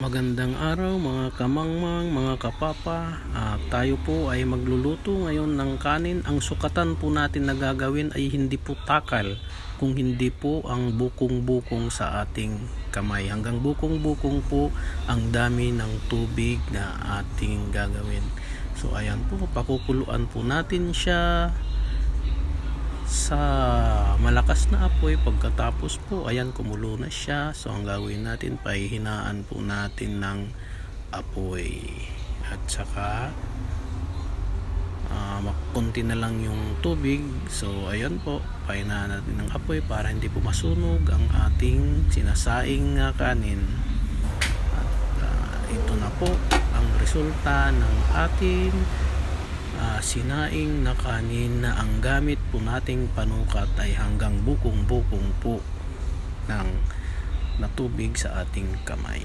Magandang araw mga kamangmang, mga kapapa. Tayo po ay magluluto ngayon ng kanin. Ang sukatan po natin na gagawin ay hindi po takal, kung hindi po ang bukong-bukong sa ating kamay. Hanggang bukong-bukong po ang dami ng tubig na ating gagawin. So ayan po, pakukuluan po natin siya sa malakas na apoy. Pagkatapos po, ayan, kumulo na siya. So ang gagawin natin, pahihinaan po natin ng apoy at saka makunti na lang yung tubig. So ayan po, pahinaan natin ng apoy para hindi po masunog ang ating sinasaing kanin. At ito na po ang resulta ng ating sinaing na kanin, na ang gamit po nating panukat ay hanggang bukong-bukong po ng natubig sa ating kamay.